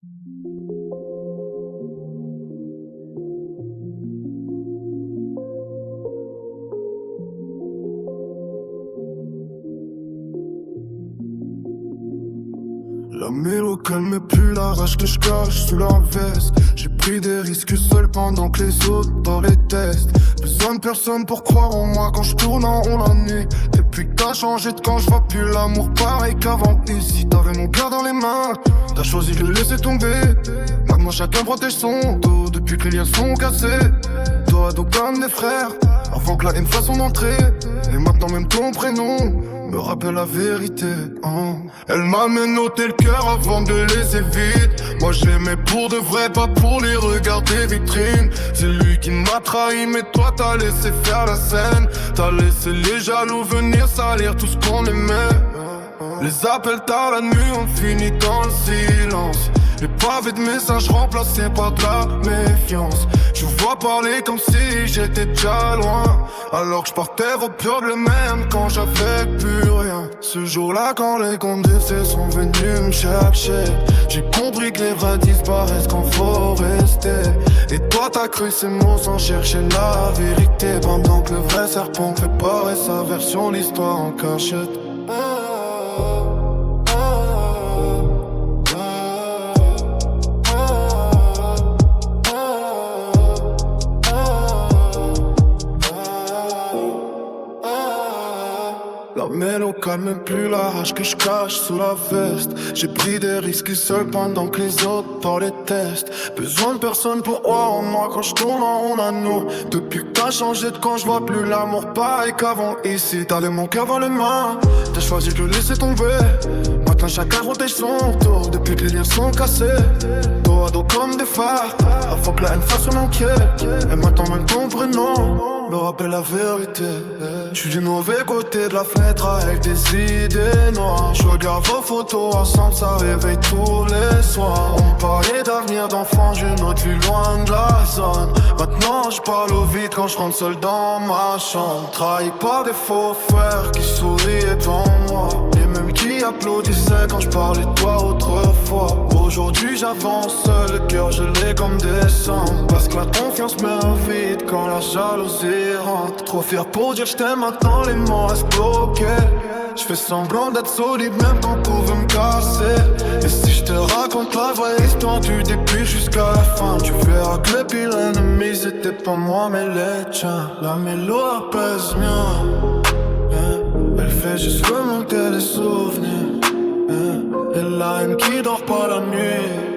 La mélo calme plus la rage que je cache sous la veste. J'ai pris des risques seul pendant que les autres dans les tests. Besoin de personne pour croire en moi quand je tourne en rond la nuit. Depuis que t'as changé de camp, je vois plus l'amour pareil qu'avant. Ici t'avais mon cœur dans les mains, t'as choisi de le laisser tomber. Maintenant chacun protège son dos depuis que les liens sont cassés. Dos à dos comme des frères, avant que la haine fasse son entrée. Et maintenant même ton prénom me rappelle la vérité, hein. Elle m'a menotté le cœur avant de laisser vide. Moi je l'aimais pour de vrai, pas pour les regards des vitrines. C'est lui qui m'a trahi, mais toi t'as laissé faire la scène. T'as laissé les jaloux venir salir tout ce qu'on aimait. Les appels tard la nuit ont fini dans le silence. Les pavés de messages remplacés par de la méfiance. Je vous vois parler comme si j'étais déjà loin, alors que je partais au pur de le même quand j'avais plus rien. Ce jour-là quand les condés sont venus me chercher, j'ai compris que les vrais disparaissent quand faut rester. Et toi t'as cru ces mots sans chercher la vérité, pendant que le vrai serpent préparait sa version, l'histoire en cachette. La mélo calme plus la rage que je cache sous la veste. J'ai pris des risques seul pendant que les autres par les tests. Besoin de personne pour croire en moi quand je tourne en rond à nous. Depuis que t'as changé de camp, je vois plus l'amour pareil qu'avant. Ici t'avais mon cœur dans les mains, t'as choisi de le laisser tomber. Maintenant chacun protège son tour depuis que les liens sont cassés. Dos à dos comme des phares, avant que la haine fasse son enquête. Et maintenant même ton prénom me rappelle la vérité. Je suis du mauvais côté de la fenêtre avec des idées noires. Je regarde vos photos ensemble, ça réveille tous les soirs. On parlait d'avenir d'enfant, j'ai une autre vue loin de la zone. Maintenant je parle au vide quand je rentre seul dans ma chambre. Trahi par des faux frères qui souriaient devant moi, les mêmes qui applaudissaient quand je parlais de toi autrefois. Aujourd'hui j'avance seul, le cœur gelé comme des cendres, parce que la confiance meurt vite quand la jalousie rentre. Trop fier pour dire je t'aime, maintenant les mots restent bloqués. Je fais semblant d'être solide même quand tout veut me casser. Et si je te raconte la vraie histoire du début jusqu'à la fin, tu verras que les pires ennemis c'était pas moi mais les tiens. La mélo apaise bien, elle fait juste remonter les souvenirs, et la haine qui dort pas la nuit.